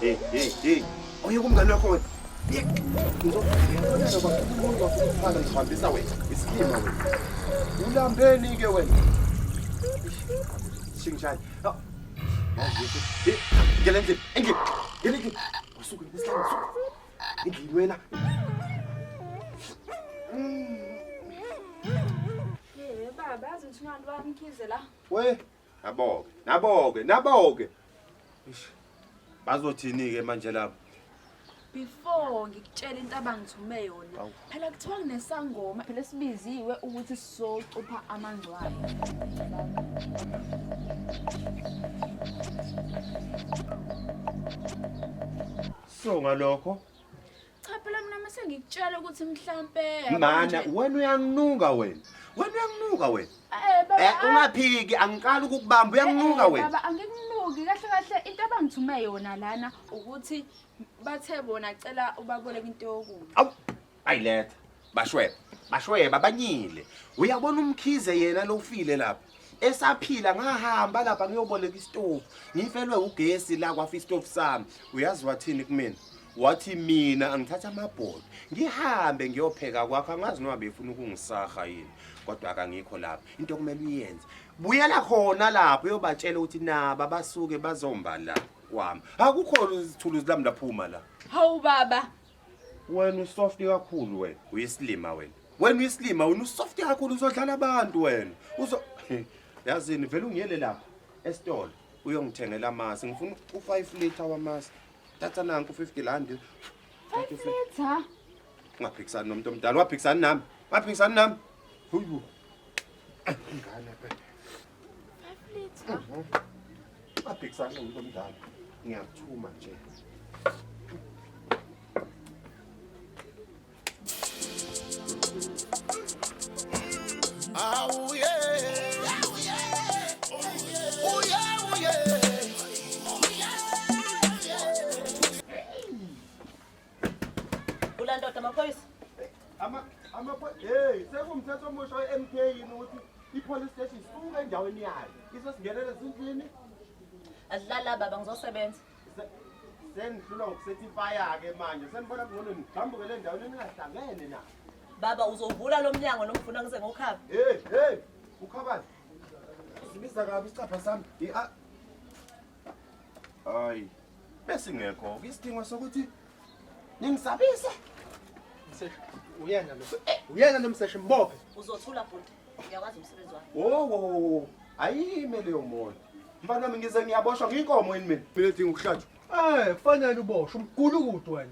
Hey. Oyeka umngane wakho wena. Ngizokubona ngoba umuntu ofuna ngihambisa wena. Isikima wena. Ulambeni ke wena. Shingjani. Ngelenze. Ngelenze. Usuke ngesilanga suku. Ngidini wena. Baba, yazi ukuthi uNandi bamkhize la. We, naboke. Bazothini ke manje lapho? Before ngikutshela into abangithume yona. Phela kuthiwa kunesangoma phela sibiziwe ukuthi sizocupha amangcwayo. So ngalokho Cha phela mina mase ngikutshela ukuthi mhlambe mana wena uyanginuka wena. baba. Ungaphiki angiqala ukukubamba uyanginuka wena. Baba angikunuki kahle into abangithume yona lana ukuthi bathe bona cela ubaboleka into yokudla. Awu, ayiletha. Bashweba banyile. Uyabona umkhize yena lo ufile lapha. Esaphila ngahamba lapha ngiyoboleka istove. Ngifelwe ugesi la kwafa istove sami. Uyazi wathini kumina? Wathi mina angithatha amabholo. Ngihambe ngiyopheka kwakho angazi noma befuna ukungisaha yini. Kodwa akangikho lapha. Into kumele uyenze. Buyela khona lapho uyobatshela ukuthi naba basuke bazomba la kwami. Akukho izithuluzi lami laphuma la. Hawu baba. Wena usoft kakhulu wena. Uyisilima wena. Wena uyisilima wena usoft kakhulu uzodlala abantu wena. Yazini vele ungiyele lapha esitolo uyongithengela amasi. Ngifuna u5 liter wamasi. Thatha nanku 50 rand. 5 liter. Ungaphikisani nomuntu omdala. Waphikisani nami. Huyu. Ngane phela. 5 liter. Waphikisani nomuntu omdala. Ngiyakuthuma nje. Oh yeah. Ulandoda amaphoyisa. Hey, sekumthetho omusha weMK yini ukuthi ipolice station isuke endaweni yayo. Isesingenele ezindlini. Adlala baba ngizosebenza. Sengihlulwa ngokusethi fire ke manje. Senibona ngcono ngihambuke le ndaweni ningahlangene na. Baba uzovula lo mnyango nokufuna ngize ngokhaba. Hey, ukhabani? Sibiza kabi isicapha sami. Hayi. Bese ngekho isidingo sokuthi ningisabise. Uyena lo mseshi mbophe. Uzothula futhi. Uyakwazi umsebenzi wakho. Wo. Ayime leyo moya. Mfana wami ngize ngiyaboshwa ngiyinkomo yini mina? Phela edinga ukuhlatshwa. Kufanele uboshwe umgulukudu wena.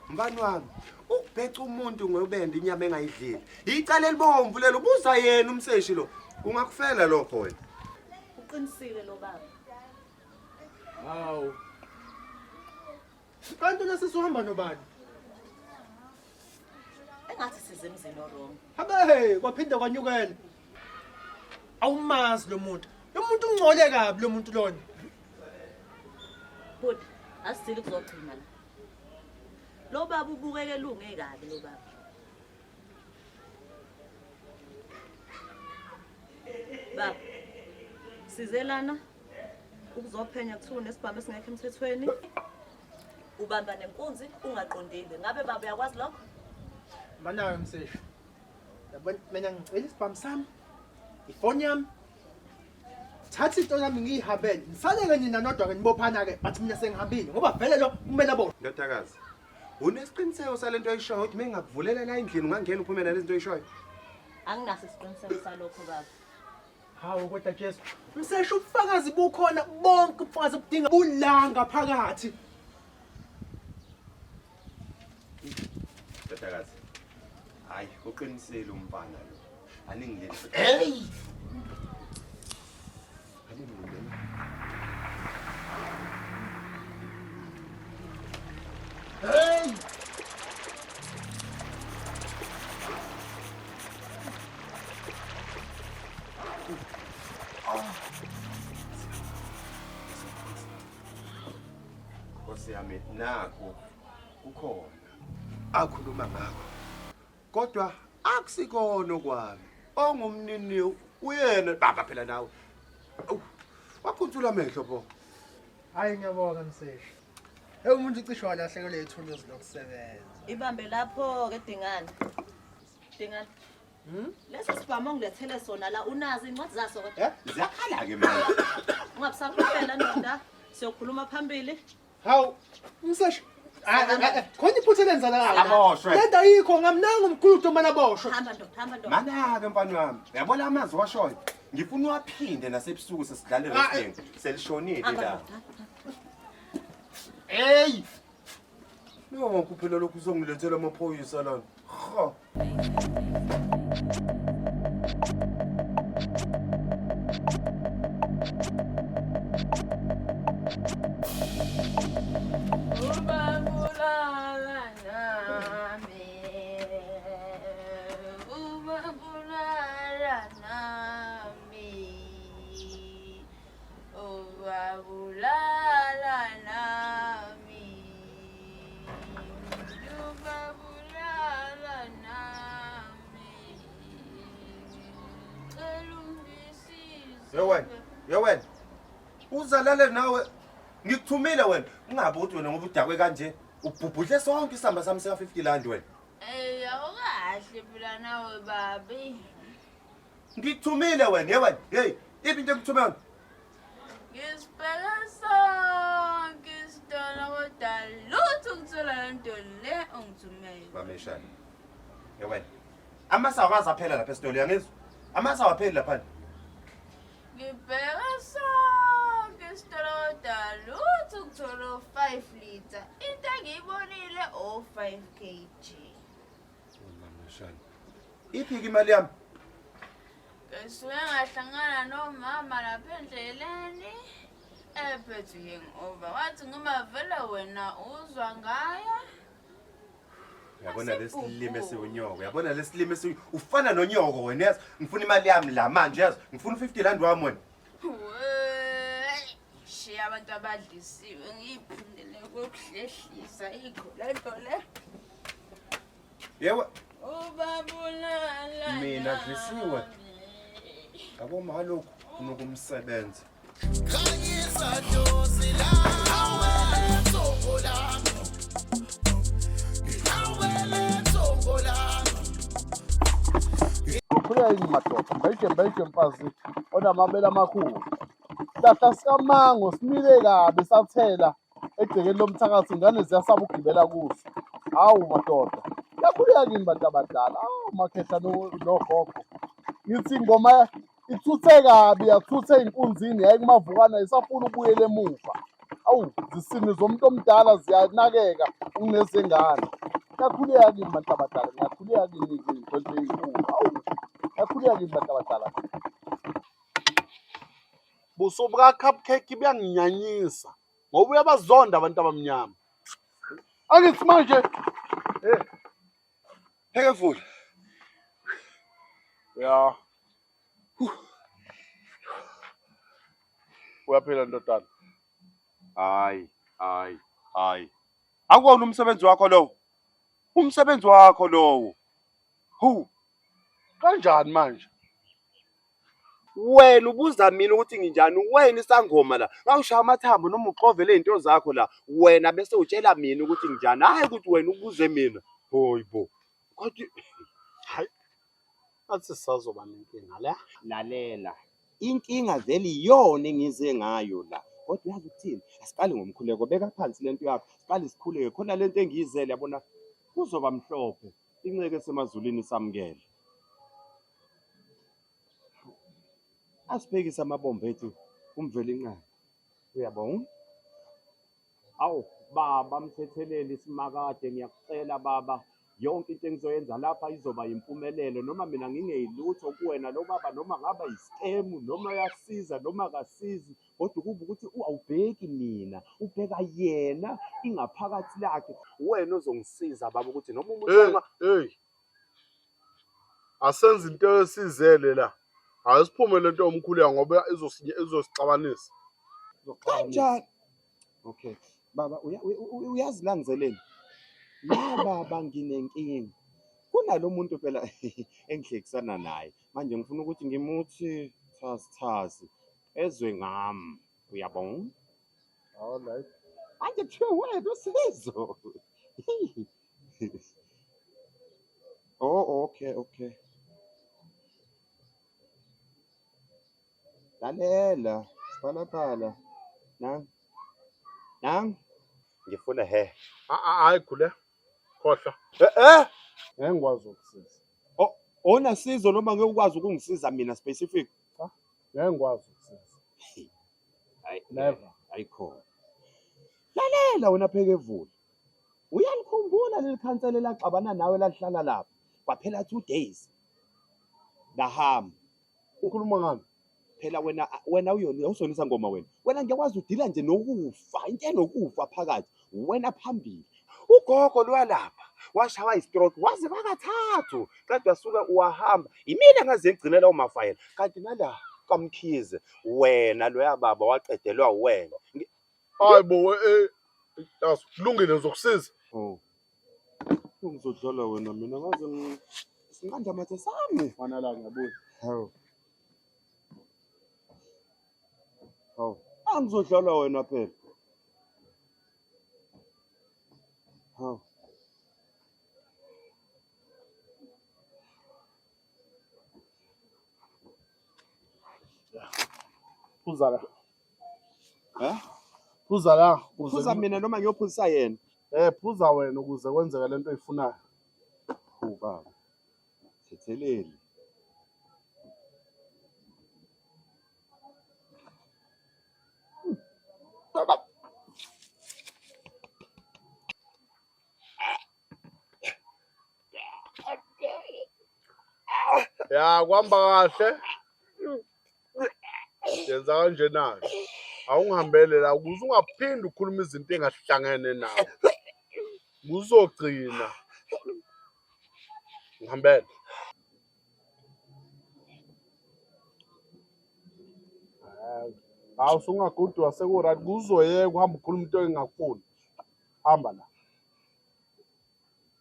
Mfana wami, ukubheca umuntu ngobende inyama engayidlile. Icala elibomvu lelo ubuza yena umseshi lo. Ungakufela lokho wena. Uqinisile lo baba. Hawu. Kanti nasisuhamba nobani? Engathi size emzini orongo. Habe kwaphinda kwanyukela. Awumazi lo muntu. Lo muntu ungcole kabi lo muntu lona. Bhuti, asizile kuzochima la. Lo baba ubukeke lunge kabi lo baba. Baba, sizelana ukuzophenya kuthiwa nesibhamu esingekho emthethweni. Ubamba nenkunzi ungaqondile. Ngabe baba uyakwazi lokho? Manayo mseshi. Yabona mina ngicela isibhamu sami. Ifoni yami. Thatha into yami ngiyihambele. Nisaleke nina nodwa ke nibophana ke bathi mina sengihambile ngoba vele lo kumele abo. Ndodakazi. Unesiqiniseko salento oyishoyo ukuthi mengakuvulela la endlini ungangena uphume nalezi zinto oyishoyo? Anginaso isiqiniseko salokho baba. Hawu kodwa Jesu. Mseshi ubufakazi bukhona bonke ubufakazi obudinga bulanga phakathi. Ndodakazi. Hayi, uqinisele umfana lo. Aningileli. Hey! Hey! Nkosi yami nakho kukhona. Akhuluma ngakho. Kodwa akusikona kwami. Ongumnini uyena baba phela nawe. Wakhuthula amehlo bo. Hayi ngiyabonga mseshi. Hey umuntu ucishe walahlekelwe ithuluzi lokusebenza. Ibambe lapho ke Dingane. Dingane. Leso sibhamu ongilethele sona la unazi incwadi zaso kodwa. Ziyakhala ke manje. Ungabusakhohlela ndoda. Siyokhuluma phambili. Hawu mseshi. Khona iphutha lenzala la. Aboshwe. Lento ayikho ngamnanga umkhulu mana boshwe. Hamba ndoda, hamba ndoda. Mana-ke mfana wami. Uyabona amazwi washoyo. Ngifuna uwaphinde nasebusuku sesidlale wrestling. Selishonile la. Hey! No kuphela lokhu uzongilethela amaphoyisa lana. Ha. Yo wena. Uzalale nawe. Ngikuthumile wena. Ungabe uthi wena ngoba udakwe kanje. Ubhubhuhle sonke isamba sami sika 50 rand wena. Awukahle phela nawe babi. Ngikuthumile wena, yewena. Hey, iphi into engikuthumela? Ngisibheka sonke isitolo kodwa lutho ukuthola lento le ongithumele. Mameshana. Yewena. Amasawazi aphela lapha esitolo yangizwa. Amasawa apheli lapha. Ngibheka sonke isitolo kodwa lutho ukuthola 5 liter. Into engiyibonile 5 kg. Mameshana. Iphi imali yami? Ngisuke ngahlangana nomama lapha endleleni ephethwe hangover. Wathi ngoma vele wena uzwa ngaya. Uyabona lesilime esiwunyoko. Uyabona lesilime ufana nonyoko wena yazi. Ngifuna imali yami la manje yazi. Ngifuna 50 rand wami wena. Shiya abantu abadlisiwe ngiyiphindele kokuhlehlisa ikho lento le. Yebo. Ubabulala. Mina dlisiwe. Yabo malokhu unokumsebenza. Khanyisa dozi la awele sokola. Awele sokola. Khuleka yini madoda belke mfazi onamabele amakhulu hlahla sikamango simile kabi sathela egcekeni lomthakathi ingane ziyasaba ukugibela kuso hawu madoda yakhuleka yini bantu abadala makhehla nogogo ngithi ingoma ithuthe kabi yathuthe inkunzini yayi kumavukana isafuna ukubuyela emuva awu zisini zomuntu omdala ziyanakeka unezengane yakhuleka yini bantu abadala ngiyakhuleka yini kwento enkulu awu yakhuleka yini bantu abadala buso buka cupcake buyanginyanyisa ngoba uyabazonda abantu abamnyama angithi manje Pheke futhi. ya uyaphila ndodana Hayi. Akubona umsebenzi wakho lo. Umsebenzi wakho lowo. kanjani manje Wena ubuza mina ukuthi nginjani wena isangoma la. Ngawushaya amathambo noma uxovele izinto zakho la. Wena bese utshela mina ukuthi nginjani. Hayi ukuthi wena ubuze mina. Hoyibo. Kodwa hayi athi sisazoba nenkinga la lalela. Inkinga vele iyona engize ngayo la. Kodwa uyazi ukuthini? Asiqale ngomkhuleko beka phansi lento yakho. Siqale sikhuleke khona lento engiyizele yabona kuzoba mhlophe. Inceke semazulwini samukele. Asibhekise amabombo ethu umvele inqaba. Uyabona? Awu baba mthetheleli simakade ngiyakucela baba yonke into engizoyenza lapha izoba impumelelo noma mina ngingeyilutho kuwena lo baba noma ngaba iskemu noma yasiza noma akasizi kodwa kuba ukuthi awubheki mina ubheka yena ingaphakathi lakhe wena ozongisiza baba ukuthi noma umuntu hey asenze into esizele la asiphume lento omkhulu ngoba izosixabanisa kanjani okay baba uyazi la ngizeleni la baba nginenkinga kunalo muntu phela engihlekisana naye manje ngifuna ukuthi ngimuthi thasi ezwe ngami uyabona Alright. Manje kuthiwe wena uSizwe. Oh, okay. Lalela, siphalaphala. Nang. Ngifuna he. Hayi khule. Khohla. Ngeke ngikwazi ukusiza. Onasizo noma ngeke ukwazi ukungisiza mina specific. Ngeke ngikwazi ukusiza. Never. Ayikho. Lalela wena pheke evula. Uyalikhumbula leli khansela laxabana nawe lahlala lapha. Kwaphela 2 days. Lahamba. Ukhuluma ngani? Phela wena uyona usonisa ngoma wena. Wena ngiyakwazi udila nje nokufa, into enokufa phakathi. Wena phambili. Ugogo lwalapha washawa istroke waze bakathathu. Kanti wasuka uwahamba. Imina ngaze ngigcinela umafayela. Kanti nala kaMkhize wena loya baba waqedelwa wena. Hayibo kulungile ngizokusiza. Ngizodlala wena mina ngaze sinqanda mathe sami. Fana la ngiyabuza. Hawu. Angizodlala wena phela. Hawu. Phuza la. Phuza la. Phuza mina noma ngiyophuzisa yena. Phuza wena ukuze kwenzeke lento oyifunayo. Baba. Thetheleli. Ya kuhamba kahle. Yenza kanje nayo. Awungihambele la ukuze ungaphindi ukukhuluma izinto engahlangene nawe. Uzogcina. Ngihambele. Awusungagudwa sekurathi kuzoyeka uhamba ukhuluma into engingakufuni. Hamba la.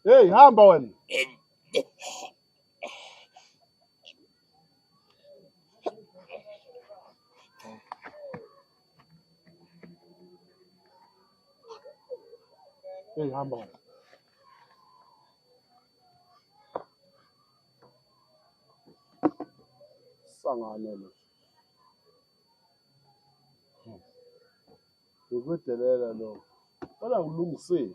Hey, hamba wena. Hey, hamba wena. Sanganele. Ngikudelela lo. Bala ngilungisile.